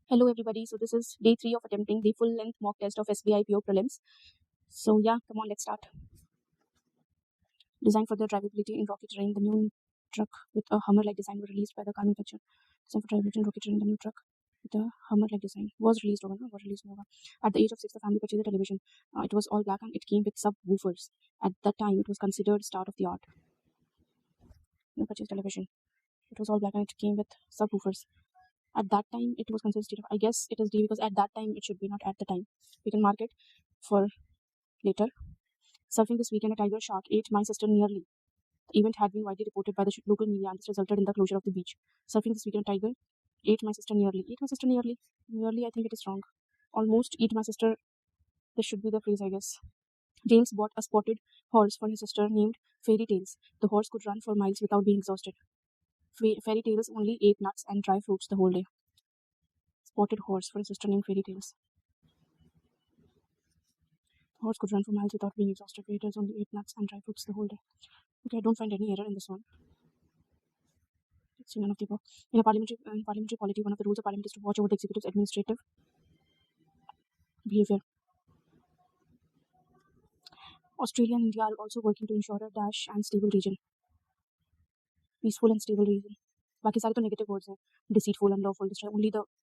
Hello everybody. So this is day 3 of attempting the full length mock test of SBI PO prelims. So yeah, come on, let's start. Designed for the drivability in rocky terrain, the new truck with a Hummer-like design was released by the car manufacturer. Designed for drivability in rocky terrain, the new truck with a Hummer-like design was released over. At the age of 6, the family purchased a television. It was all black and it came with subwoofers. At that time, it was considered start of the art. They purchased television. It was all black and it came with subwoofers. At that time, it was considered state of. I guess it is D because at that time it should be, not at the time. We can mark it for later. Surfing this weekend, a tiger shark ate my sister nearly. The event had been widely reported by the local media and this resulted in the closure of the beach. Surfing this weekend, a tiger ate my sister nearly. Ate my sister nearly. Nearly, I think it is wrong. Almost eat my sister. This should be the phrase, I guess. James bought a spotted horse for his sister named Fairy Tales. The horse could run for miles without being exhausted. Fairy Tales only ate nuts and dry fruits the whole day. Spotted horse for his sister named Fairy Tales. The horse could run for miles without being exhausted. Fairy Tales only ate nuts and dry fruits the whole day. Okay, I don't find any error in this one. Let's see, none of the above. In parliamentary polity, one of the rules of parliament is to watch over the executive's administrative behavior. Australia and India are also working to ensure a dash and stable region. Peaceful and stable region. बाकी सारे तो negative words हैं. Deceitful, unlawful. The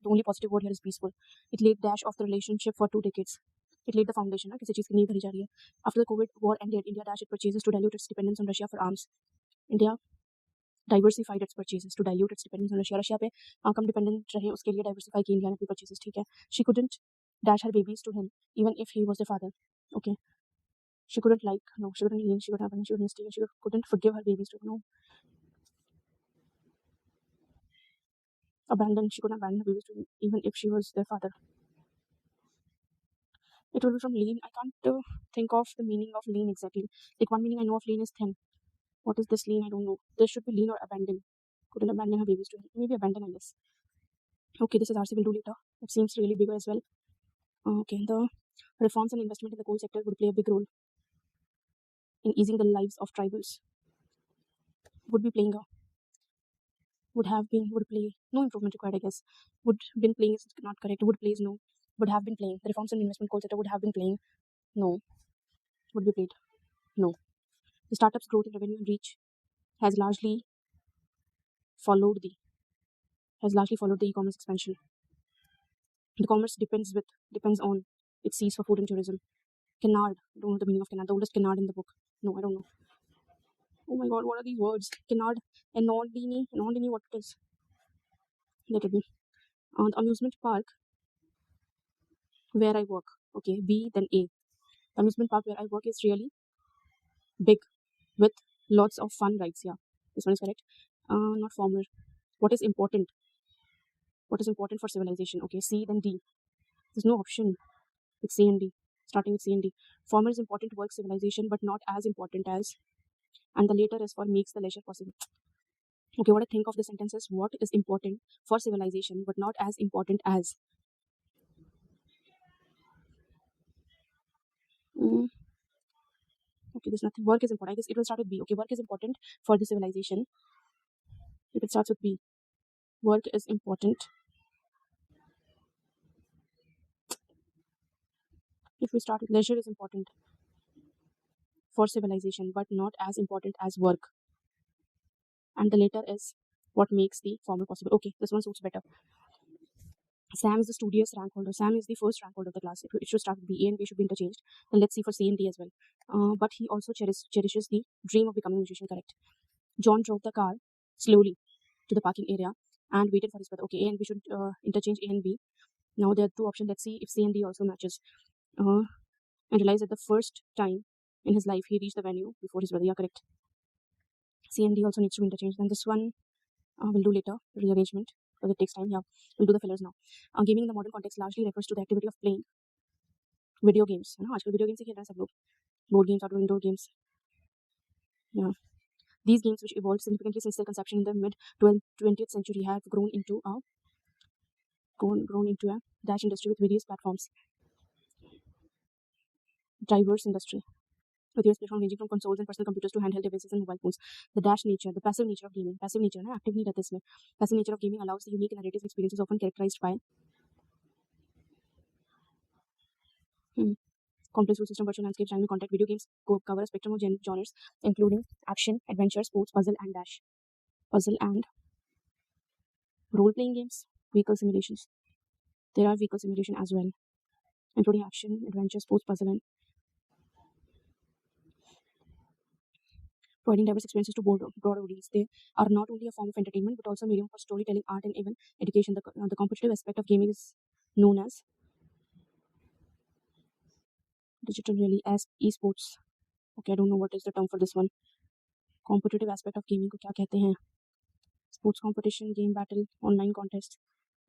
only positive word here is peaceful. It laid dash of the relationship for 2 decades. It laid the foundation. किसी चीज़ की नींव भरी जा रही है. After the COVID war ended, India dashed its purchases to dilute its dependence on Russia for arms. India diversified its purchases to dilute its dependence on Russia. Russia पे कम dependent रहे उसके लिए डाइवर्सिफाई की इंडिया ने अपनी purchases. ठीक है. She couldn't dash her babies to him even if he was their father. Okay. She couldn't she couldn't lean, she couldn't have, she couldn't steal, she couldn't forgive her babies to she couldn't abandon her babies to him even if she was their father. It will be from lean. I can't think of the meaning of lean exactly. Like one meaning I know of lean is thin. What is this lean? I don't know. There should be lean or abandon. Couldn't abandon her babies to him. Maybe abandon, I guess. Okay, this is RC will do later. It seems really bigger as well. Okay, the reforms and investment in the coal sector would play a big role in easing the lives of tribals. Would be playing a would play no improvement required, I guess. Would been playing is not correct. Would play is no. Would have been playing. The reforms and investment coal sector would have been playing. No. Would be played. No. The startup's growth in revenue and reach has largely followed the e-commerce expansion. The commerce depends on its seas for food and tourism. Canard. I don't know the meaning of canard. The oldest canard in the book. No, I don't know. Oh my god, what are these words? Canard. Enondini. What it is? Let it be. The amusement park where I work. Okay, B then A. The amusement park where I work is really big with lots of fun rides. Yeah, this one is correct. Not former. What is important? What is important for civilization? Okay, C then D. There's no option with C and D. Starting with C and D. Former is important towards civilization, but not as important as. And the later is for makes the leisure possible. Okay, what I think of the sentence is what is important for civilization, but not as important as. Okay, there's nothing. Work is important. I guess it will start with B. Okay, work is important for the civilization. If it starts with B. Work is important. If we start with leisure is important for civilization, but not as important as work. And the later is what makes the former possible. Okay, this one suits better. Sam is the studious rank holder. Sam is the first rank holder of the class. It should start with B. A and B should be interchanged. Then let's see for C and D as well. But he also cherishes the dream of becoming a musician, correct? John drove the car slowly to the parking area and waited for his brother. Okay, A and B should interchange A and B. Now there are 2 options. Let's see if C and D also matches. And realize that the first time in his life he reached the venue before his brother. Yeah, correct. C and D also needs to be interchanged. Then this one we'll do later, rearrangement, because it takes time. Yeah, we'll do the fillers now. Gaming in the modern context largely refers to the activity of playing video games. है ना, आजकल video games ही खेल रहे हैं सब लोग. Board games, outdoor indoor games. Yeah. These games, which evolved significantly since their conception in the mid-20th century, have grown into a dash industry with various platforms. Diverse industry. With various platforms ranging from consoles and personal computers to handheld devices and mobile phones. The dash nature, the passive nature of gaming. Passive nature, active नहीं रहता इसमें. Passive nature of gaming allows the unique narratives experiences often characterized by Complex rule system, virtual landscape, dynamic contact. Video games cover a spectrum of genres, including action, adventure, sports, puzzle, and dash. Puzzle and role-playing games, vehicle simulations. There are vehicle simulation as well, including action, adventure, sports, puzzle, and providing diverse experiences to broad audience. They are not only a form of entertainment but also a medium for storytelling, art, and even education. The competitive aspect of gaming is known as digital really as esports. Okay, I don't know what is the term for this one. Competitive aspect of gaming को क्या कहते हैं? Sports competition, game battle, online contest,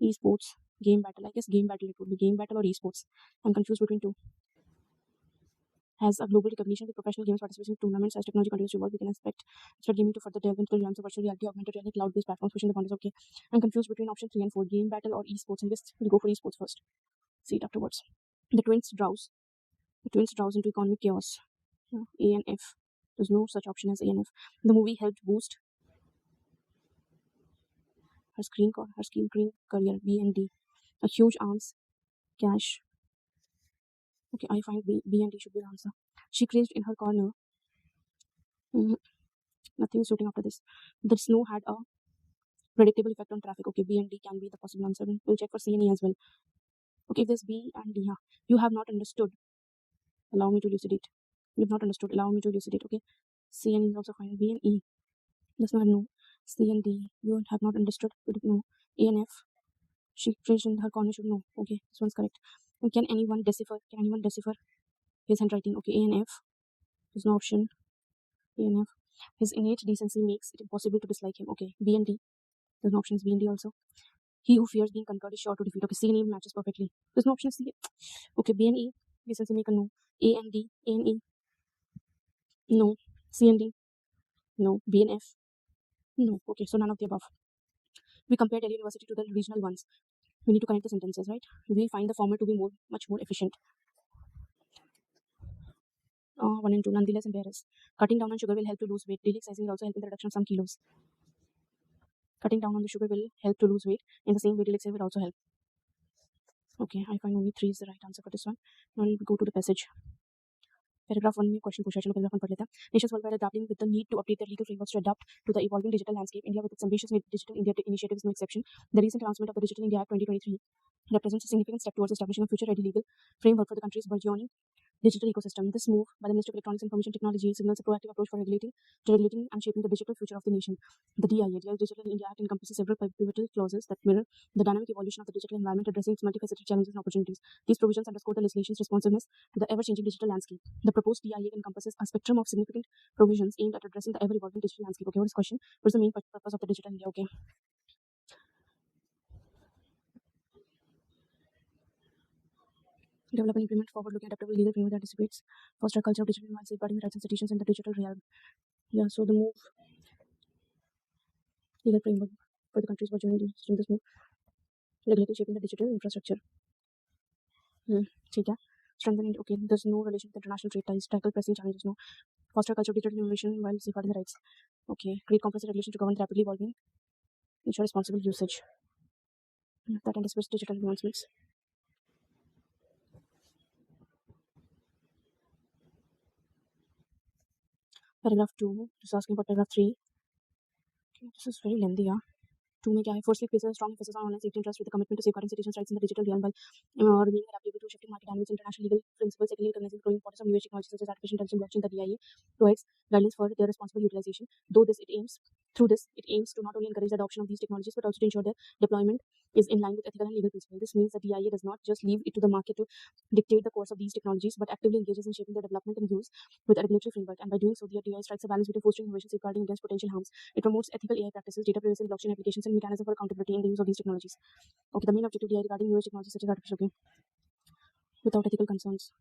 esports, game battle. I guess game battle, it would be game battle or esports. I'm confused between two. Has a global recognition with professional games participating in tournaments. As technology continues to evolve, we can expect gaming to further delve into the realms of virtual reality, augmented reality, cloud-based platforms, pushing the boundaries. Okay, I'm confused between option 3 and 4, game battle or esports. I guess we'll go for esports first. See it afterwards. The twins drowse into economic chaos. A and F. There's no such option as A and F. The movie helped boost her screen career. B and D. A huge arms, cash. Okay, I find B and D should be the answer. She cringed in her corner. Nothing is suiting after this. The snow had a predictable effect on traffic. Okay, B and D can be the possible answer. We'll check for C and E as well. Okay, if there's B and D, you have not understood. Allow me to elucidate. You have not understood. Allow me to elucidate. Okay, C and E is also fine. B and E. Does not know. C and D. You have not understood. You didn't know. A and F. She cringed in her corner. Should know. Okay, this one's correct. And can anyone decipher? His handwriting? Okay, A and F. There's no option. A and F. His innate decency makes it impossible to dislike him. Okay, B and D. There's no options. B and D also. He who fears being conquered is sure to defeat. Okay, C and E matches perfectly. There's no option C. Okay, B and E. Decency make a no. A and D. A and E. No. C and D. No. B and F. No. Okay, so none of the above. We compare Delhi University to the regional ones. We need to connect the sentences, right? We find the former to be much more efficient. 1 and 2, nonetheless embarrassed. Cutting down on sugar will help to lose weight. Daily exercising will also help in the reduction of some kilos. Cutting down on the sugar will help to lose weight. In the same way, daily exercise will also help. Okay, I find only 3 is the right answer for this one. Now we'll go to the passage. Paragraph 1 में question पूछा, चलो paragraph 1 पढ़ लेते हैं. Nations worldwide are grappling with the need to update their legal frameworks to adapt to the evolving digital landscape. India, with its ambitious Digital India initiative, is no exception. The recent announcement of the Digital India Act 2023 represents a significant step towards establishing a future-ready legal framework for the country's burgeoning digital ecosystem. This move by the Ministry of Electronics and Information Technology signals a proactive approach for regulating and shaping the digital future of the nation. The DIA, Digital India Act, encompasses several pivotal clauses that mirror the dynamic evolution of the digital environment, addressing its multifaceted challenges and opportunities. These provisions underscore the legislation's responsiveness to the ever-changing digital landscape. The proposed DIA encompasses a spectrum of significant provisions aimed at addressing the ever-evolving digital landscape. Okay, what is the question? What is the main purpose of the Digital India? Okay. Develop and implement forward-looking adaptable legal framework that anticipates, foster a culture of digital while safeguarding the rights and institutions in the digital realm. Yeah, so the move, legal framework for the countries burgeoning during this move, regulating shaping the digital infrastructure. ठीक है. Strengthening. Okay, there's no relation with international trade ties. Tackle pressing challenges. No. Foster a culture of digital innovation while safeguarding the rights. Okay, create comprehensive regulation to govern the rapidly evolving. Ensure responsible usage. That anticipates digital advancements. Paragraph 2. Just asking about paragraph 3. Okay, this is very lengthy, yeah. 2 में क्या है? Firstly, places a strong emphasis on online safety and trust with a commitment to safeguarding citizens' rights in the digital realm while remaining adaptable to shifting market dynamics and international legal principles. Secondly, recognizing the growing importance of new age technologies such as artificial intelligence, blockchain. The DIA provides guidelines for their responsible utilization. Through this, it aims to not only encourage the adoption of these technologies but also to ensure their deployment is in line with ethical and legal principles. This means the DIA does not just leave it to the market to dictate the course of these technologies, but actively engages in shaping their development and use with a regulatory framework. And by doing so, the DIA strikes a balance between fostering innovation, safeguarding against potential harms. It promotes ethical AI practices, data privacy, and blockchain applications, and mechanism for accountability in the use of these technologies. Okay, the main objective DIA regarding new age technologies such as artificial without ethical concerns.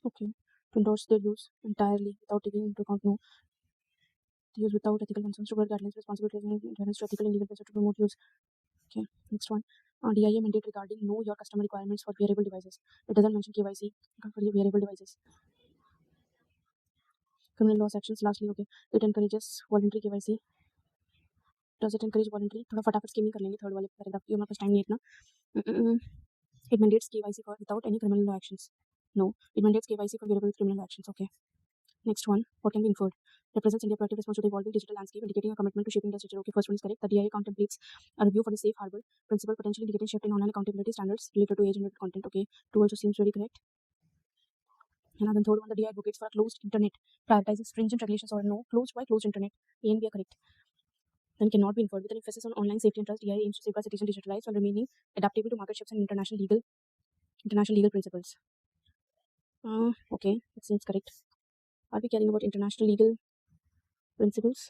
Okay, to endorse their use entirely without taking into account the use without ethical concerns, to provide guidelines, responsibilities, and adherence to ethical and legal principles to promote use. Okay, next one. DIA mandate regarding know your customer requirements for wearable devices. It doesn't mention KYC for wearable devices. Criminal law sections. Lastly, okay, it encourages voluntary KYC. Does it encourage voluntary, थोड़ा फटाफट skimming कर लेंगे third वाले paragraph की, हमारे पास time नहीं है इतना. It mandates KYC for without any criminal actions. No, it mandates KYC for wearable criminal actions. Okay. Next one, what can be inferred? Represents India proactive response to the evolving digital landscape, indicating a commitment to shaping the future. Okay, first one is correct. The DIA contemplates a review for the safe harbor principle, potentially indicating shift in online accountability standards related to age-related content. Okay, two also seems very correct. And then third one, the DIA advocates for a closed internet, prioritizing stringent regulations or no. Closed, why closed internet? A and B are correct. Then cannot be inferred. With an emphasis on online safety and trust, DIA aims to safeguard citizen digital rights while remaining adaptable to market shifts and international legal principles. Okay, it seems correct. Are we caring about international legal principles?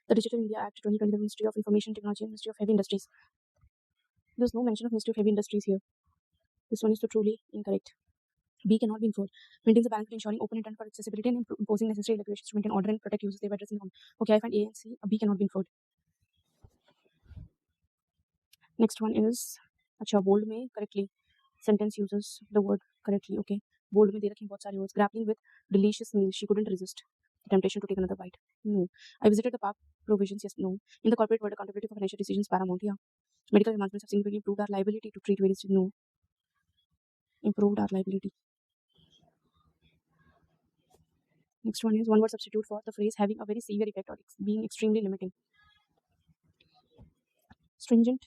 The Digital India Act 2020, the Ministry of Information Technology and Ministry of Heavy Industries. There's no mention of Ministry of Heavy Industries here. This one is so truly incorrect. B cannot be inferred. Maintains a balance between ensuring open internet for accessibility and imposing necessary regulations to maintain order and protect users. They were addressing. Okay, I find A and C. B cannot be inferred. Next one is अच्छा bold में correctly sentence uses the word correctly. Okay, bold में दे रखे हैं बहुत सारे words. Grappling with delicious meal, she couldn't resist the temptation to take another bite. No. I visited the park provisions. Yes. No. In the corporate world, accountability for financial decisions paramount. Yeah. Medical advancements have significantly improved our liability to treat various. No. Improved our liability. Next one is one word substitute for the phrase having a very severe effect or being extremely limiting. Stringent.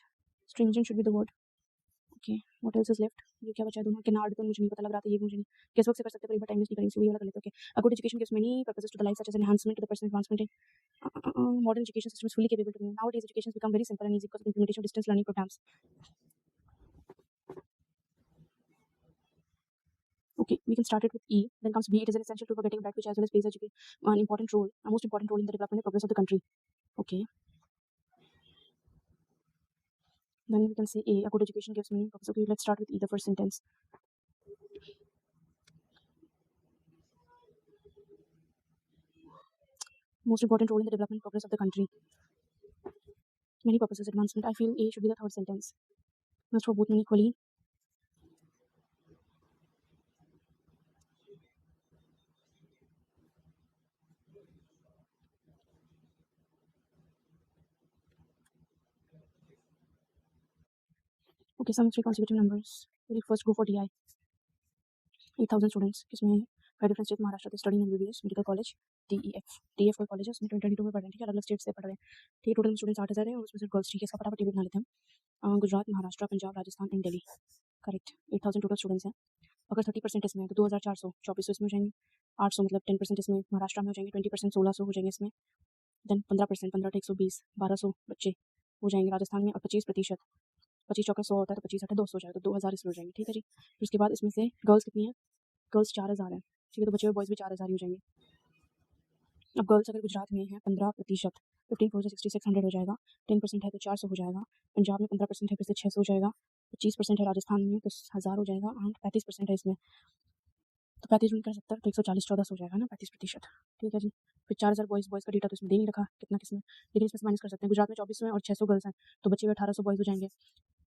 Stringent should be the word. Okay, what else is left? ये क्या बचा दोनों canard तो मुझे नहीं पता लग रहा था, ये मुझे गेस वर्क से कर सकते पर टाइम वेस्ट नहीं करेंगे, so ये वाला कर लेते हैं. Okay, a good education gives many purposes to the life such as enhancement to the personal advancement in modern education system is fully capable to. Nowadays education has become very simple and easy because of implementation of distance learning programs. Okay, we can start it with E. Then comes B. It is an essential tool for getting back, which as well as plays an important role, a most important role in the development and progress of the country. Okay. Then we can say A. A good education gives many purposes. Okay, let's start with E, the first sentence. Most important role in the development and progress of the country. Many purposes, advancement. I feel A should be the third sentence. Must for both men equally. Okay, some three consecutive numbers. We'll first go for DI. 8,000 students. किसमें 5 different states Maharashtra से study in MBBS medical college DEF कोई college है उसमें 2022 में पढ़ रहे हैं. ठीक है, अलग स्टेट से पढ़ रहे हैं. ठीक है, टोटल स्टूडेंट्स 8,000 है और उसमें से गर्ल्स. ठीक है, इसका फटाफट टेबल बना लेते हैं. Gujarat, Maharashtra, Punjab, Rajasthan and Delhi. Correct. 8,000 total students हैं. अगर 30% इसमें है तो 2,400 2400 इसमें हो जाएंगे. 800 मतलब 10% इसमें महाराष्ट्र में हो जाएंगे. 20% 1,600 हो जाएंगे इसमें. देन 15% 15 120 1,200 बच्चे हो जाएंगे राजस्थान में. और 25% 25 चौका 100 होता है तो 25 8 200 हो जाएगा, तो 2,000 इसमें हो जाएंगे. ठीक है जी. फिर उसके बाद इसमें से गर्ल्स कितनी है? गर्ल्स 4,000 है. ठीक है, तो बच्चे हुए बॉयज़ भी 4,000 ही हो जाएंगे. अब गर्ल्स अगर गुजरात में है 15%, 15 4 6600 हो जाएगा. 10% है तो 400 हो जाएगा. पंजाब में 15% है फिर से 600 हो जाएगा. 25% है राजस्थान में तो 1,000 हो जाएगा. एंड 35% है इसमें तो 35 कर 70 तो 140 1400 हो जाएगा ना 35%. ठीक है जी. फिर 4,000 बॉयज़ का डेटा तो इसमें दे नहीं रखा कितना किसमें, लेकिन इसमें माइनस कर सकते हैं. गुजरात में 24 में और 600 गर्ल्स हैं तो बच्चे हुए 1,800 बॉयज़ हो जाएंगे.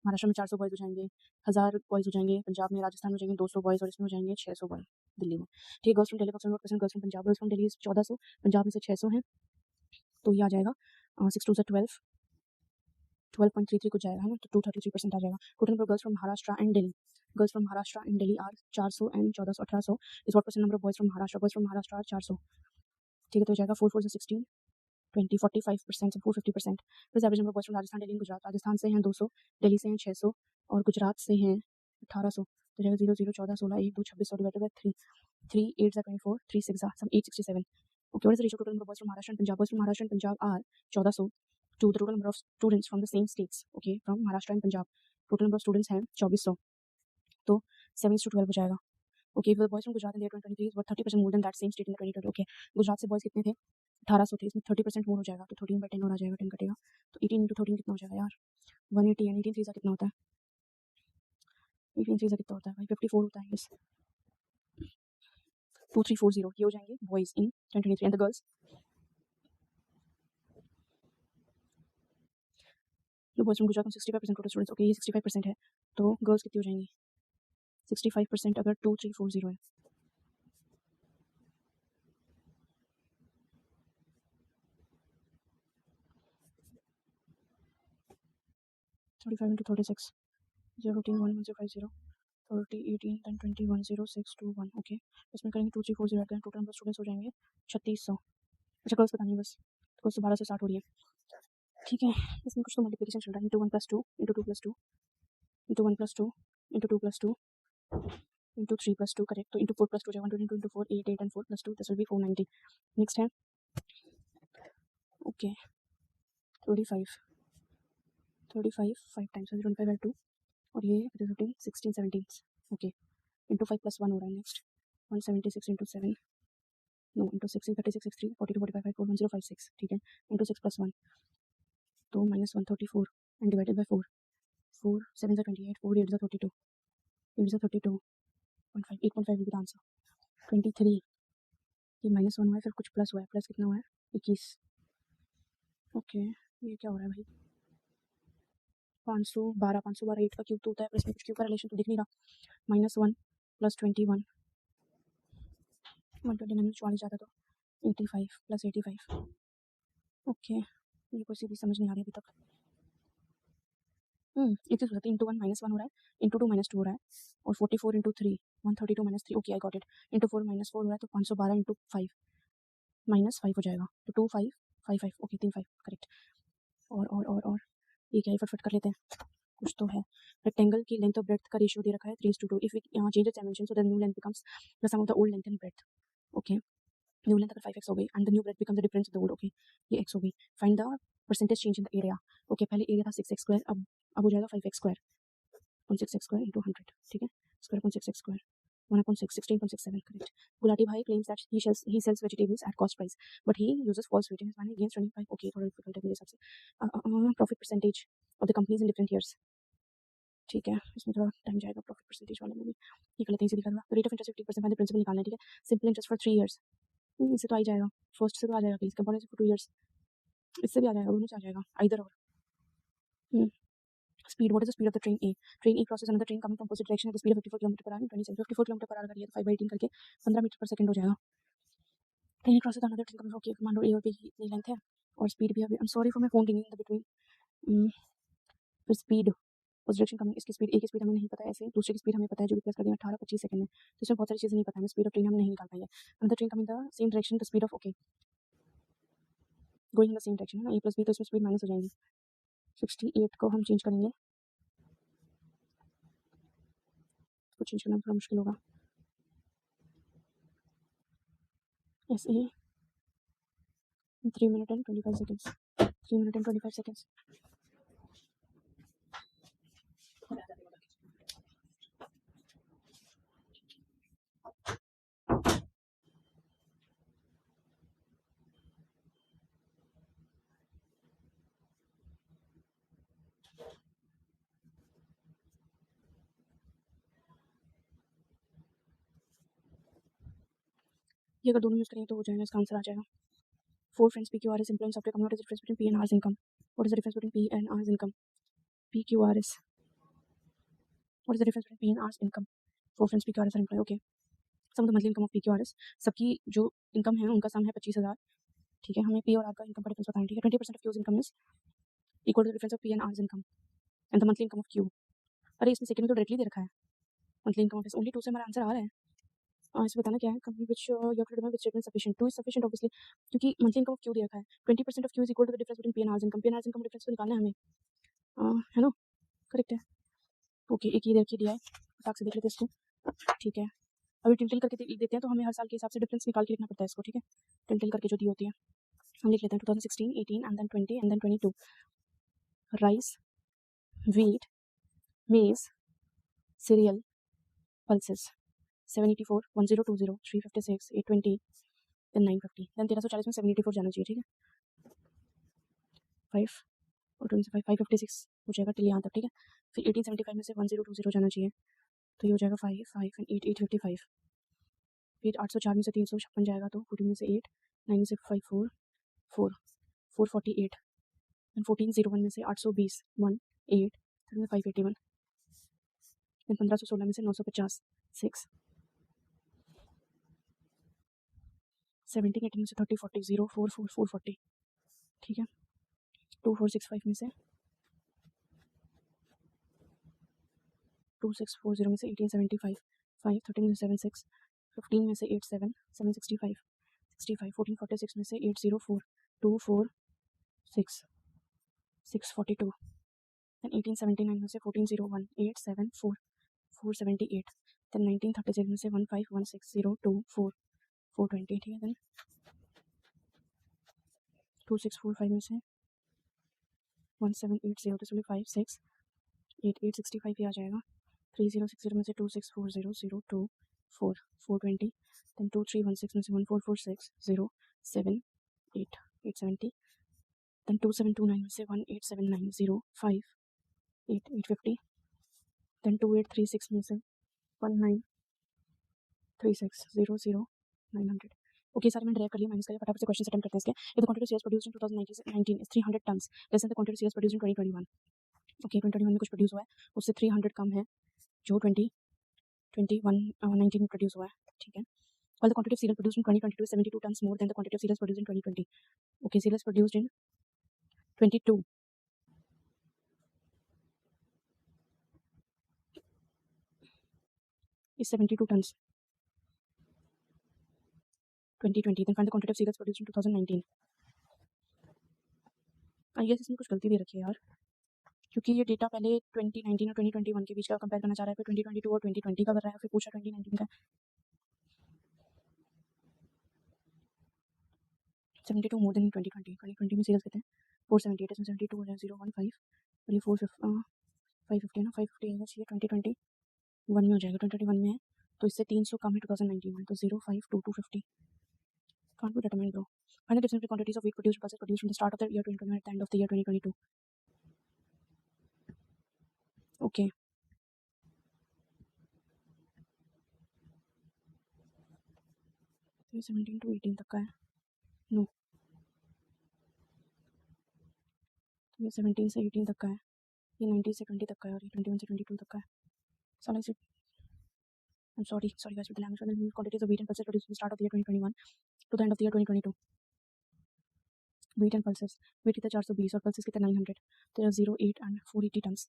महाराष्ट्र में 400 बॉयज़ हो जाएंगे. 1,000 बॉयज़ हो जाएंगे. पंजाब में राजस्थान में हो जाएंगे 200 बॉयज़ और इसमें हो जाएंगे 600 बॉयज़ दिल्ली में. ठीक है, girls from Delhi %, girls from Punjab. Girls from Delhi 1,400, Punjab में से 600 हैं तो ये आ जाएगा 6 2 12 12.33 कुछ जाएगा है ना, तो 233% आ जाएगा. Total number girls from Maharashtra and Delhi. Girls from Maharashtra and Delhi are 400 and 1,400 1,800 is what percent number of boys from Maharashtra. Boys from Maharashtra are 400. ठीक है, तो हो जाएगा 4 4 से 16 20 45% से 450%. फिर average number boys from Rajasthan Delhi Gujarat. Rajasthan से हैं 200, दिल्ली से हैं 600 और गुजरात से हैं 1,800. तो जाएगा 0 0 14 16 1 2 26 divided by 3 3 8 24 3 6 sum 867. Okay, what is the ratio of total number of boys from Maharashtra and Punjab? Boys from Maharashtra and Punjab are 1,400 to the total number of students from the same states. Okay, from Maharashtra and Punjab, total number of students हैं 2,400. तो 7:12 हो जाएगा. Okay, the boys from Gujarat in the year 2023 were 30% more than that same state in the 2020. Okay, Gujarat से boys कितने थे? 1,800 थे. इसमें 30% more हो जाएगा तो 13/10 और आ जाएगा. 10 कटेगा तो 18 into 13 कितना हो जाएगा यार? 180 and 18 3 कितना होता है? 18 3 कितना होता है भाई? 54 होता है. Yes. 2340 ये हो जाएंगे boys in 2023 and the girls. The boys from Gujarat में 65% total students. Okay, ये 65% है तो गर्ल्स कितनी हो जाएंगी? 65% अगर 2340 है 35 into 36 0 15 1 1050 30 18 10 20 1 0 6 2 1 ओके इसमें करेंगे 2 3 4 0 ऐड करें टोटल नंबर स्टूडेंट्स हो जाएंगे 3600 अच्छा गर्ल्स पता नहीं बस गर्ल्स तो 12 से स्टार्ट हो रही है ठीक है इसमें कुछ तो मल्टीप्लिकेशन चल रहा है into 1 + 2 into 2 + 2 into 1 + 2 into 2 + 2 into 3 + 2 correct तो इंटू 4 + 2 जो 122 into 4 8 8 and 4 + 2 this will be 490 next है ओके 35 35 5 टाइम्स 25 2 और ये 15 16 17 ओके इंटू 5 + 1 हो रहा है नेक्स्ट 176 इंटू 7 नो इंटू 16 36 63 42 45 54 1056 ठीक है इंटू 6 + 1 तो -134 and divided by 4 4 7 * 28 4 8 * 32 8 * 32 0.5 8.5 will be the answer 23 ये -1 हुआ है फिर कुछ प्लस हुआ है प्लस कितना हुआ है 21 ओके ये क्या हो रहा है भाई 512 512 8 का क्यूब तो होता है पर इसमें कुछ क्यूब का रिलेशन तो दिख नहीं रहा -1 + 21 129 में 44 जाता तो 85 + 85 ओके ये कोई सीधी समझ नहीं आ रही अभी तक एक चीज़ हो जाती है इंटू 1 -1 हो रहा है इंटू 2 -2 हो रहा है और 44 into 3 132 -3 okay I got it into 4 -4 हो रहा है तो 512 इंटू 5 -5 हो जाएगा तो 2 5 5 5 ओके 3 5 करेक्ट और ये क्या है फटफट कर लेते हैं कुछ तो है रेक्टेंगल की लेंथ और ब्रेड्थ का रेशियो दे रखा है 3:2 if we change the dimension so the new length becomes the sum of the old length and breadth okay new length अगर 5x हो गई and the new breadth becomes the difference of the old okay ये x हो गई find the percentage change in the area okay पहले area था 6x² अब हो जाएगा 5x² 6x² into 100 ठीक है square upon 6x square 1/6 16.67 correct Gulati bhai claims that he sells vegetables at cost price but he uses false weight in his money against 25 okay थोड़ा difficult है मेरे हिसाब से profit percentage of the companies in different years ठीक है इसमें थोड़ा time जाएगा प्रॉफिट परसेंटेज वाले में भी ये गलत ही दिखा तो rate of interest 50% by the principal निकालना है ठीक है सिंपल इंटरेस्ट फॉर 3 इयर्स इससे तो आ ही जाएगा फर्स्ट से तो आ जाएगा प्लीज कंपाउंड फॉर 2 इयर्स इससे भी आ जाएगा दोनों से आ जाएगा आइदर और Speed. What is the speed of the train A? Train A crosses another train coming from opposite direction at the speed of 54 km/h in 27 54 km/h करिए तो 5/18 करके 15 मीटर पर सेकंड हो जाएगा train crosses another train coming from okay मान लो A और B की इतनी लेंथ है और स्पीड भी अभी I am sorry for my phone ringing in the between फिर स्पीड उस डायरेक्शन कमिंग इसकी स्पीड ए की स्पीड हमें नहीं पता है ऐसे दूसरे की स्पीड हमें पता है जो भी प्लस कर देंगे 18-25 सेकंड में तो इसमें बहुत सारी चीज़ें नहीं पता है स्पीड ऑफ ट्रेन हम नहीं निकाल पाएंगे another train coming the same direction the speed of okay going in the same direction ना ए प्लस बी तो इसमें स्पीड माइनस हो जाएगी 68 को हम चेंज करेंगे इसको चेंज करना थोड़ा मुश्किल होगा ऐसे ही 3 minutes and 25 seconds 3 minutes and 25 seconds ये अगर दोनों यूज़ करें तो हो जाएगा इसका आंसर आ जाएगा 4 friends PQRS employing software company. What is the difference between P and R's income? What is the difference between P and R's income? PQRS. What is the difference between P and R's income? 4 friends PQRS are employed. Okay. Sum of the monthly income of PQRS. सबकी जो income है उनका सम है 25,000 ठीक है हमें P और R का इनकम का डिफरेंस बताना है ठीक है 20% of Q's income is equal to the difference of P and R's income and the monthly income of Q. अरे इसमें सेकंड में तो डायरेक्टली दे रखा है मंथली इनकम ऑफ ओनली 2 से हमारा आंसर आ रहा है इसे बताना क्या है company which you have to determine which statement sufficient 2 is sufficient obviously क्योंकि मंथली इनकम ऑफ क्यू दिया रखा है 20% of Q is equal to the difference between P and R income P and R income difference तो निकालना है हमें है ना करेक्ट है ओके एक ही इधर की दिया है फटाक से देख लेते हैं इसको ठीक है अभी टिल करके देते हैं तो हमें हर साल के हिसाब से डिफरेंस निकाल के लिखना पड़ता है इसको ठीक है टिल करके जो दी होती है हम लिख लेते हैं 2016 18 and then 20 and then 22 rice wheat maize cereal pulses 784 1020 356 820 then 950 then 1340 में 784 जाना चाहिए ठीक है 5 और 25 556 हो जाएगा टिल यहाँ तक ठीक है फिर 1875 में से 1020 जाना चाहिए तो ये हो जाएगा 5 5 एंड 8 855 फिर 804 में से 356 जाएगा तो 14 में से 8 9 में से 5 4 4 448 एंड 1401 में से 820 1 8 फिर 581 देन 1516 में से 950 6 17 18 में से 30 40 0 4 4 440 ठीक है 2465 में से 2640 में से 1875, 5 13 में से 76, 15 में से 87, 765, 65, 1446 में से 804, 246, 642, then 1879 में से 1401, 874, 478, then 1936 में से 151602, 420, ठीक है, then 2645 में से 1780, तो इसमें 5 6 8 865 ही आ जाएगा, 3060 में से 264002, 4 420, then 2316 में से 1446 0 7 8 870, then 2729 में से 1879 0 5 8 850, then 2836 में से 1936 0 0 900. ओके सारे मैंने ड्राइव कर लिया, माइनस करिए फटाफट से क्वेश्चन अटेम्प्ट करते हैं इसके. If the quantity of cereals produced in 2019 is 300 tons less than the quantity of cereals produced in 2021. Okay 2021 में कुछ प्रोड्यूस हुआ है, उससे 300 कम है जो 2019 में प्रोड्यूस हुआ है, ठीक है. While the quantity of cereal produced in 2022 is 72 tons more than the quantity of cereals produced in 2020. Okay, cereals produced in 22 is 72 tons. 2020. Then find the quantity of cereals produced in 2019. I guess इसमें कुछ गलती दे रखी है यार, क्योंकि ये data पहले 2019 और 2021 के बीच का कंपेयर करना चाह रहा है, फिर 2022 और 2020 का कर रहा है, फिर पूछा 2019 का. 72 मोर देन इन 2020 में सीरियल्स कितने हैं 478, इसमें 72 हो जाए 015 और ये 550 है ना, 550 है, ये 2021 में हो जाएगा, 2021 में है तो इससे 300 कम है 2019 में, तो 05250 can't be determined bro. Find the difference between quantities of wheat produced versus produced from the start of the year 2021 at the end of the year 2022. Okay. ये 17 to 18 तक का है. नो, ये 17 से 18 तक का है, ये 19 से 20 तक का है और ये 21 से 22 तक का है. So I said, I'm sorry guys with the language. The quantities of wheat and pulses produced from the start of the year 2021 to the end of the year 2022. Wheat and pulses. Wheat कितना 420 और pulses कितना 900. There are 0, 8 and 480 tons.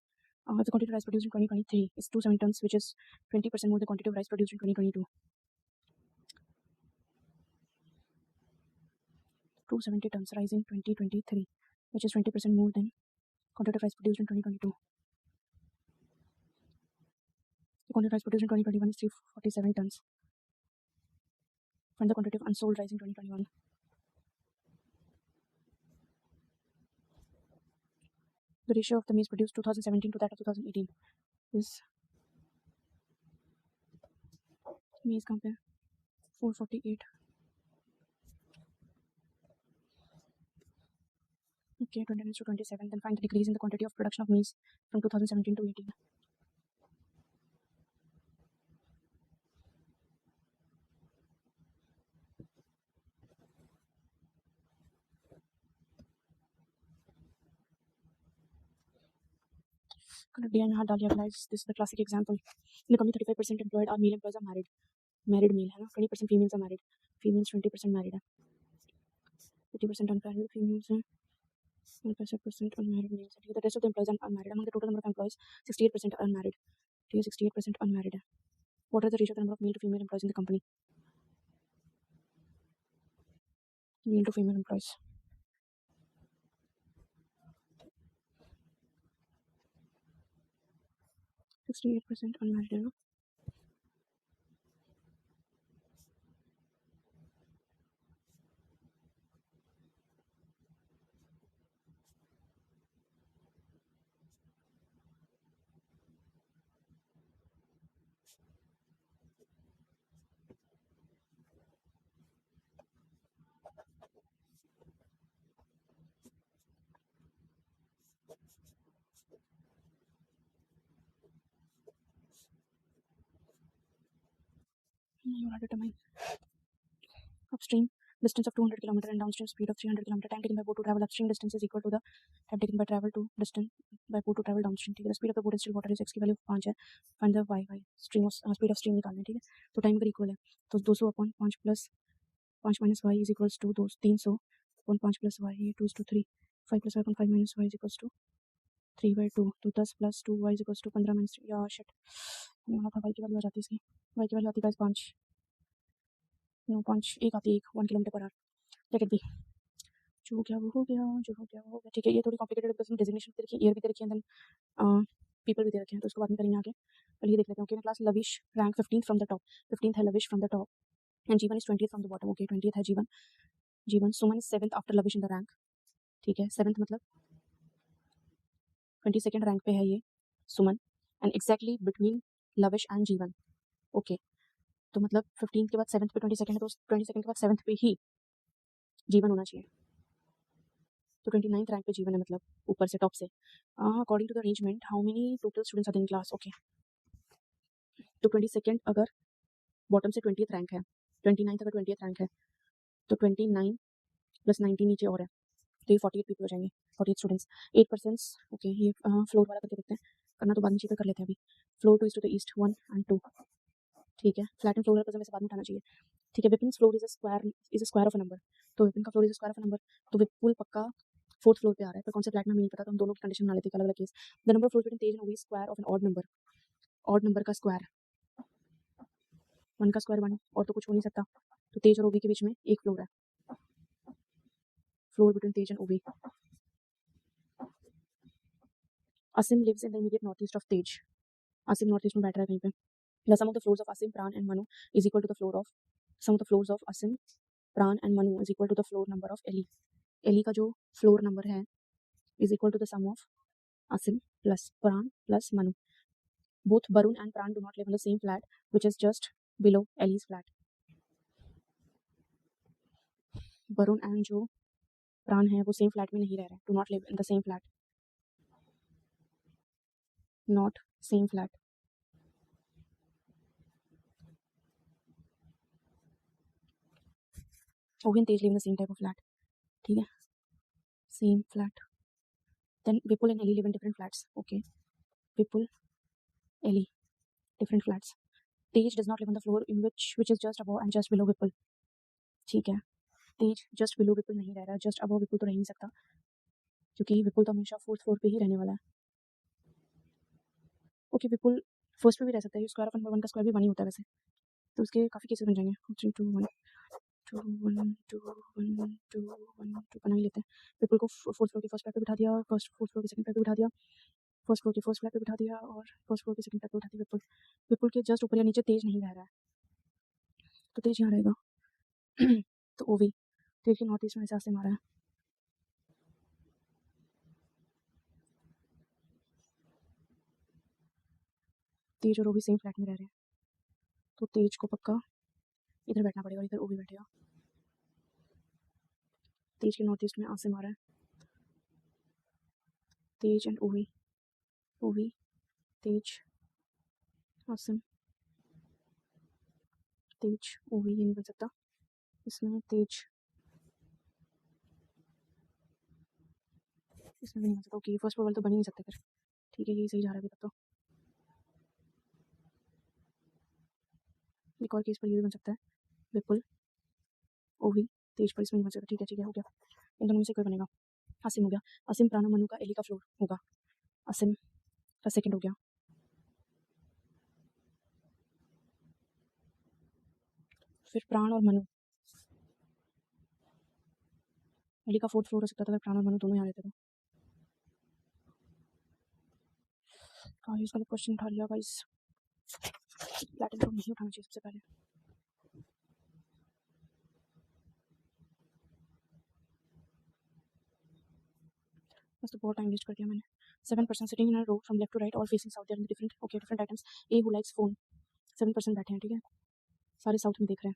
The quantity of rice produced in 2023 is 270 tons, which is 20% more than the quantity of rice produced in 2022. 270 tons rice in 2023, which is 20% more than quantity of rice produced in 2022. The quantity of rice produced in 2021 is 347 tons. Find the quantity of unsold rice in 2021. The ratio of the maize produced 2017 to that of 2018 is maize कहाँ पे 448. Okay, 29 to 27. Then find the decrease in the quantity of production of maize from 2017 to 18. दिया यहाँ डाल दिया guys. This is the classic example. In the company 35% employed are male employees are married. Married male है ना, 20% females are married. Females 20% married है. 50% unmarried females हैं. 1% unmarried males है. The rest of the employees are unmarried. Among the total number of employees, 68% are unmarried. ठीक है, 68% unmarried है. What are the ratio of the number of male to female employees in the company? Male to female employees. 68% unmarried है ना. You have to determine upstream distance of 200 km and downstream speed of 300 km. Time taken by boat to travel upstream distance is equal to the time taken by travel to distance by boat to travel downstream. ठीक है, the speed of the boat in still water is x की value 5 है. Find the y stream of speed of stream निकालना है, ठीक है. तो time अगर इक्वल है तो 200/5 plus 5 minus y is equals to 300/5 plus y, ये 2:3. 5 + y/5 - y is equals to 3/2 तो 10 + 2 y = 15 - या शिट माना था y की वैल्यू आ जाती है इसकी। y की वैल्यू आती है 5 नो 5 1 आती है 1 km/h। Let it be. जो हो गया वो हो गया, जो हो गया वो हो गया। ठीक है, ये थोड़ी कॉम्प्लिकेटेड है बिकॉज़ इसमें डेजिग्नेशन भी दे रखी है, ईयर भी दे रखी है, देन पीपल भी दे रखे हैं, तो उसको बाद में करेंगे आगे। पहले ये देख लेते हैं। Okay, in class Lavish rank 15th from the top. 15th है Lavish from the top and Jeevan is 20th from the bottom. Okay, 20th है Jeevan. Jeevan Suman is 7th after Lavish in the rank. ठीक है, 7th मतलब 22nd रैंक पे है ये Suman and exactly between Lavish and Jeevan. Okay, तो मतलब 15th के बाद 7th पे 22nd है, तो 22nd के बाद 7th पे ही जीवन होना चाहिए। तो 29th रैंक पे जीवन है, मतलब ऊपर से टॉप से। According to the arrangement how many total students are in class. Okay, तो 22nd अगर बॉटम से 20th रैंक है, 29th अगर 20th रैंक है, तो 29 + 19 नीचे और है, तो ये 48 पीपल हो जाएंगे, 48 स्टूडेंट्स। 8%। ओके, ये फ्लोर वाला करके देखते हैं, करना तो बाद में चाहिए, कर लेते हैं अभी। Floor 2 is to the east 1 and 2। ठीक है, फ्लैट एंड फ्लोर वाला वैसे बाद में उठाना चाहिए। ठीक है, Vipin floor is a square of a number. तो विपिन का floor is a square of a number, तो विपुल पक्का 4th फ्लोर पे आ रहा है, पर कौन से फ्लैट में हमें नहीं पता, तो हम दोनों की कंडीशन बना लेते हैं, अलग अलग case. The number of floors between Tej and Ovi square of n odd number का स्क्वायर। 1 का स्क्वायर 1, और तो कुछ हो नहीं सकता, तो तेज और ओवी के बीच में एक फ्लोर है। Floor between Tej and Ovi. Asim lives in the immediate north east of Tej. Asim north east में बैठ रहा है कहीं पे। The sum of the floors of Asim Pran and Manu is equal to the floor of sum of the floors of Asim Pran and Manu is equal to the floor number of Ellie. Ellie का जो floor number है is equal to the sum of Asim plus प्राण plus Manu. Both Varun and Pran do not live in the same flat which is just below Ellie's flat. Varun and जो प्राण है वो same flat में नहीं रह रहे, do not live in the same flat, not same flat. Ovi and Tej live in the same type of flat. ठीक है, same flat. Then Vipul and Ellie live in different flats. Okay, Vipul Ellie different flats. Tej does not live on the floor in which is just above and just below Vipul. ठीक है, तेज just below विपुल नहीं रह रहा, just above विपुल तो रह नहीं सकता, क्योंकि विपुल तो हमेशा 4th फ्लोर पे ही रहने वाला है। ओके, विपुल फर्स्ट पे भी रह सकता है, स्क्वायर ऑफ नंबर 1 का स्क्वायर भी 1 ही होता है वैसे, तो उसके काफ़ी केसेस बन जाएंगे। 3 2 1 2 1 2 1 2 1 2 बना ही लेते हैं। विपुल को 4th फ्लोर के फर्स्ट फ्लैट पे बिठा दिया, 4th फ्लोर के सेकंड फ्लैट पे बिठा दिया, फर्स्ट फ्लोर के फर्स्ट फ्लैट पे बिठा दिया, और फर्स्ट फ्लोर के सेकंड फ्लैट पे बिठा दिया। विपुल विपुल के जस्ट ऊपर या नीचे तेज नहीं रह रहा है, तो तेज यहाँ रहेगा। तो ओवी तेज के नॉर्थ ईस्ट में ऐसे मारा है। तेज और ओवी सेम फ्लैट में रह रहे हैं, तो तेज को पक्का इधर बैठना पड़ेगा और इधर ओवी बैठेगा। तेज के नॉर्थ ईस्ट में आसिम आ रहा है, तेज एंड ओवी, ओवी तेज आसिम, तेज ओवी, ये नहीं बन सकता इसमें, तेज इसमें भी नहीं बन सकता। ओके, फर्स्ट प्रोबल तो बन ही नहीं सकते फिर। ठीक है, यही सही जा रहा है अभी तक। तो एक और केस पर ये भी बन सकता है, विपुल ओवी तेज पर, इसमें नहीं बन सकता। ठीक है, हो गया, इन दोनों में से कोई बनेगा। असिम हो गया, असिम प्राण मनु का एली का फ्लोर होगा, असिम का सेकंड हो गया। फिर प्राण और मनु, एली का 4th फ्लोर हो सकता था, अगर प्राण और मनु दोनों यहाँ रहते तो। गाइस गलत क्वेश्चन उठा लिया गाइस, लैटिन तो नहीं उठाना चाहिए सबसे पहले। बस तो बहुत टाइम वेस्ट कर दिया मैंने। 7% sitting in a row from left to right all facing south, there in different different items. A who likes phone, 7% बैठे हैं। ठीक है, सारे साउथ में देख रहे हैं।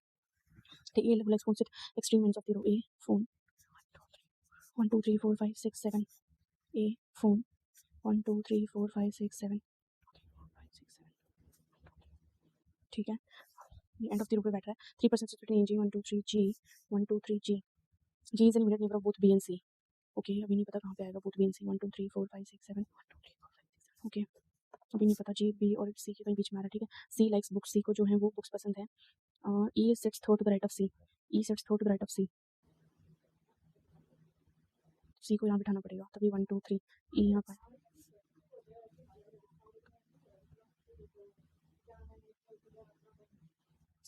ठीक है, A who likes phone sit extreme ends of the row. A phone 1 2 3 4 5 6 7, A phone 1 2 3 4 5 6 7। ठीक है, ये एंड ऑफ द रो पे बैठ रहा है। 3% sitting in G 1 2 3 G 1 2 3 G. G is an immediate neighbour of both B and C. Okay, अभी नहीं पता कहाँ पे आएगा both B and C. 1 2 3 4 5 6 7 1 2 3 4 5 6 7। Okay, अभी नहीं पता, जी बी और सी के कहीं बीच में आ रहा है। ठीक है, सी लाइक्स बुक्स, सी को जो है वो बुक्स पसंद है। E sits third to the right of C, E sits third to the right of C, C को यहाँ बिठाना पड़ेगा, तभी 1 2 3 ई यहाँ पर।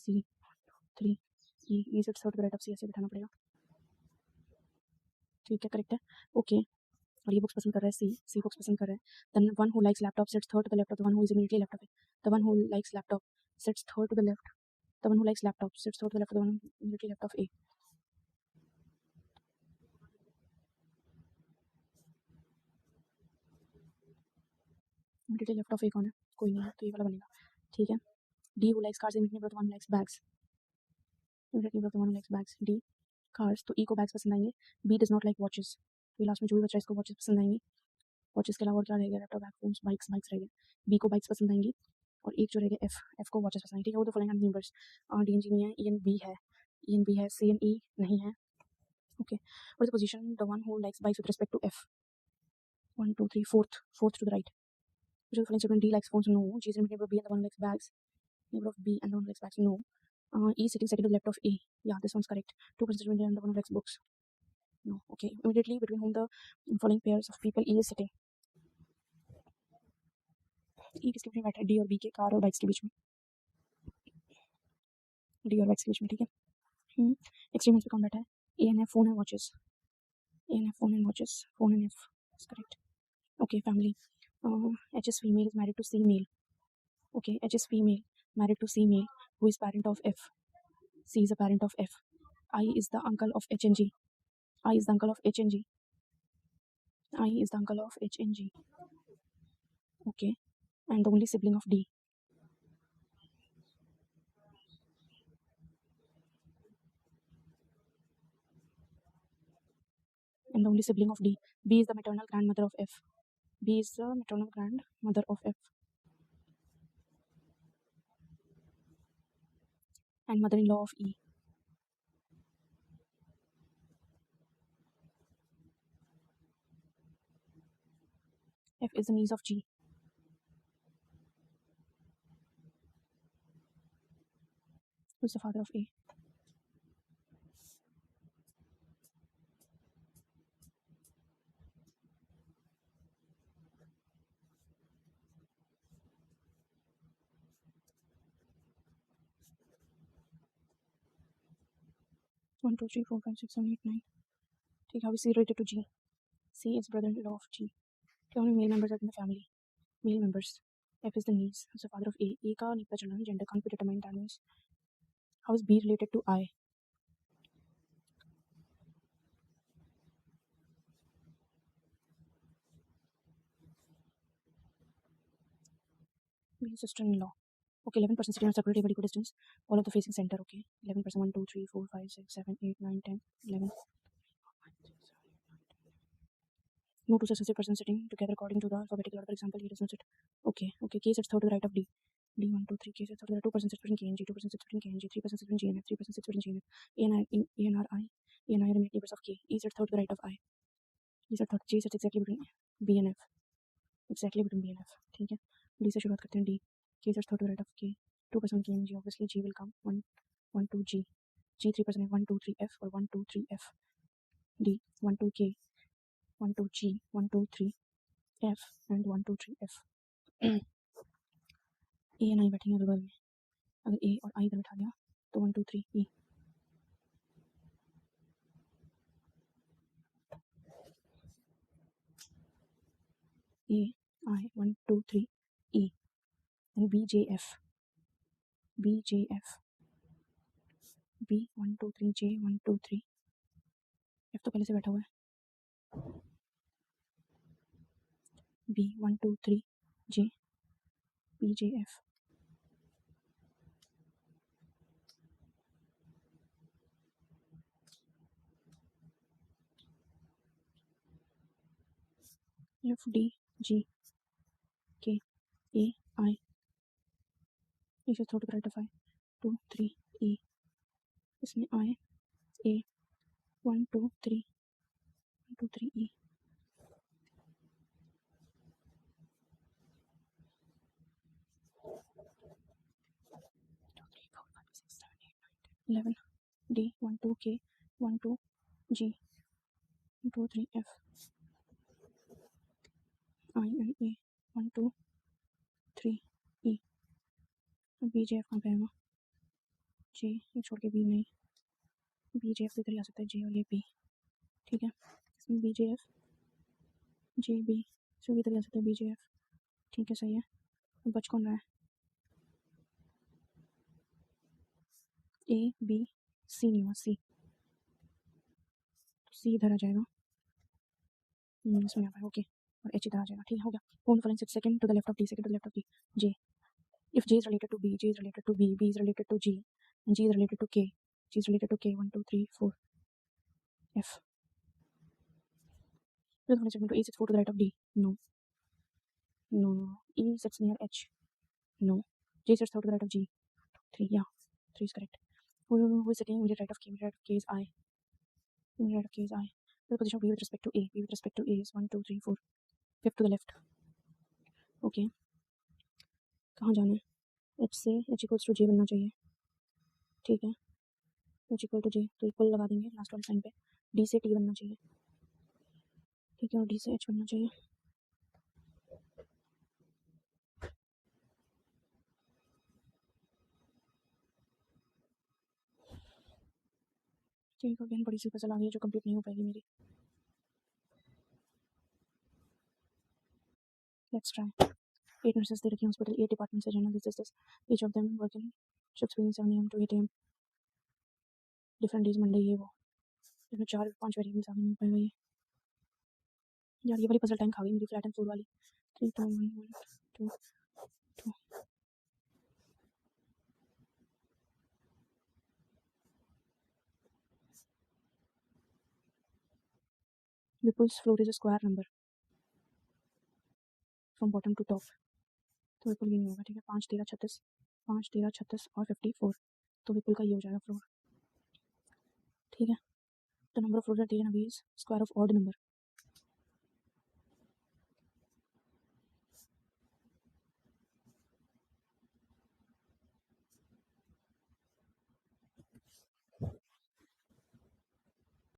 C 3 E is it third to the right of C ऐसे बिठाना पड़ेगा. ठीक है, करेक्ट है. ओके, और ये बुक्स पसंद कर रहा है सी बुक्स पसंद कर रहा है. Then one who likes laptop sits third to the left of the one who is immediately left of it. The one who likes laptop sits third to the left. The one who likes laptop sits third to the left of the one immediately left of A. Immediately left of A कौन है? कोई नहीं है, तो ये वाला बनेगा. ठीक है. D who likes cars immediately left of the one likes bags. Immediately left of the one likes bags. D cars, तो ई को बैग्स पसंद आएंगे. B does not like watches. तो लास्ट में जो भी बचा इसको वॉचेस पसंद आएंगी. वॉचेस के अलावा और क्या रहेगा? लैपटॉप, बैग, फोन्स, बाइक्स रहेंगे. बी को बाइक्स पसंद आएंगी. और एक जो रहेगा एफ को वॉचेस पसंद आएंगी. ठीक है, वो तो following numbers D N G नहीं है, ई एन बी है, सी एन ई नहीं है. Okay, what is the position the one who likes bikes with respect to F? 1 2 3 fourth to the right. Which of the following statement D likes phones? No. G is neighbor of B and the one who likes bags. Neighbor of B and the one who likes bags? No. E is sitting second to the left of A. Yeah, this one's correct. 2% between and the one who likes books? No. Okay. Immediately between whom the following pairs of people E is sitting? E किसके बीच में बैठा है? D और B के, car और bikes के बीच में. D और बाइक्स के बीच में. ठीक है. एक्सट्रीम पे कौन बैठा है? A and F, phone and watches. A and F, phone and watches. Phone and F. That's correct. Okay, family. H is female is married to C male. Okay, H is female married to C male who is parent of F. C is a parent of F. I is the uncle of H and G. I is the uncle of H and G. I is the uncle of H and G. Okay, and the only sibling of D. And the only sibling of D. B is the maternal grandmother of F. B is the maternal grandmother of F. And mother-in-law of E. F is the niece of G. Who is the father of A? One, two, three, four, five, six, seven, eight, nine. ठीक है, how is C related to G? C is brother-in-law of G. How many male members are in the family? Male members. F is the niece. Who is the father of A? A का नहीं पता चलना, gender can't be determined. That means how is B related to I? B is sister-in-law. Okay, 11% sitting on separate table equal distance. All of the facing center. Okay, 11%. 1, 2, 3, 4, 5, 6, 7, 8, 9, 10, 11. No two successive persons sitting together according to the alphabetical order. For example, he does not sit. Okay. K sits third to the right of D. D 1, 2, 3. K sits third to the 2% sits between K and G. 2% sits between K and G. 3% sits between G and F. 3% sits between G and F. A and I. A and I are immediate neighbors of K. E sits third to the right of I. E sits third. G sits exactly between B and F. Exactly between B and F. ठीक है. D से शुरुआत करते हैं. D. K sits third to the right of K. 2% K and G. Obviously G will come. 1, 2 G. G 3% F. 1, 2, 3 F or 1, 2, 3 F. D 1, 2 K. 1, 2 G. 1, 2, 3 F and 1, 2, 3 F. A and I बैठेंगे बगल में. अगर A और I इधर बैठा दिया तो 1, 2, 3 E. A I 1, 2, 3 E. And B J F. B J F. B 1, 2, 3 J 1, 2, 3. F तो पहले से बैठा हुआ है. B 1, 2, 3 J. B J F. F D G K A I. E से थोड़ा right of I. 2, 3 E. इसमें I A 1, 2, 3 1, 2, 3 E. 11 D 1, 2 K 1, 2 G 1, 2, 3 F. I and A 1, 2, 3 E. B J F कहाँ पे आएगा? जे, ये छोड़ के बी नहीं, बी जे एफ तो इधर ही आ सकता है, जे और ये बी, ठीक है। इसमें B J F, J B, इसमें भी इधर ही आ सकता है बी जे एफ, ठीक है, सही है। अब बच कौन रहा है, ए बी सी नहीं हुआ, सी, सी इधर आ जाएगा, इसमें आ पाएगा, ओके, और एच इधर आ जाएगा, ठीक है, हो गया। Phone following second to the left of D, second to the left of D, J, if J is related to B, J is related to B, B is related to G, and G is related to K, G is related to K, 1, 2, 3, 4, F. Just one second to A sits 4 to the right of D. No. No, no, no. E sits near H. No. J sits 3rd to the right of G. 3, yeah. 3 is correct. Who is sitting immediate right of K? Immediate right of K is I. Immediate right of K is I. The position of B with respect to A. B with respect to A is 1, 2, 3, 4. 5th to the left. Okay. कहाँ जाना है? H से H equals to J बनना चाहिए, ठीक है। H equal to J, तो equal लगा देंगे लास्ट वाले साइन पे। D से T बनना चाहिए, ठीक है, और D से H बनना चाहिए। ठीक है, अगेन बड़ी सी पजल आ गई है जो कंप्लीट नहीं हो पाएगी मेरी। Let's try. 8 नर्सेस दे रखी हॉस्पिटल, 8 डिपार्टमेंट्स है, general this, each of them working shifts between 7 AM to 8 AM, different days, Monday ये वो, इसमें 4-5 वेरिएबल्स आ गए, नहीं पाएगा ये यार, ये वाली पजल टाइम खा गई मेरी, फ्लैट एंड 4 वाली। 3 2 1 1 2 2। Vipul's floor is a square number from bottom to top, तो विपुल ये नहीं होगा, ठीक है। 5 13 36, 5 13 36 और 54, तो विपुल का ये हो जाएगा फ्लोर, ठीक है। The number of floors at D and B is square of odd number,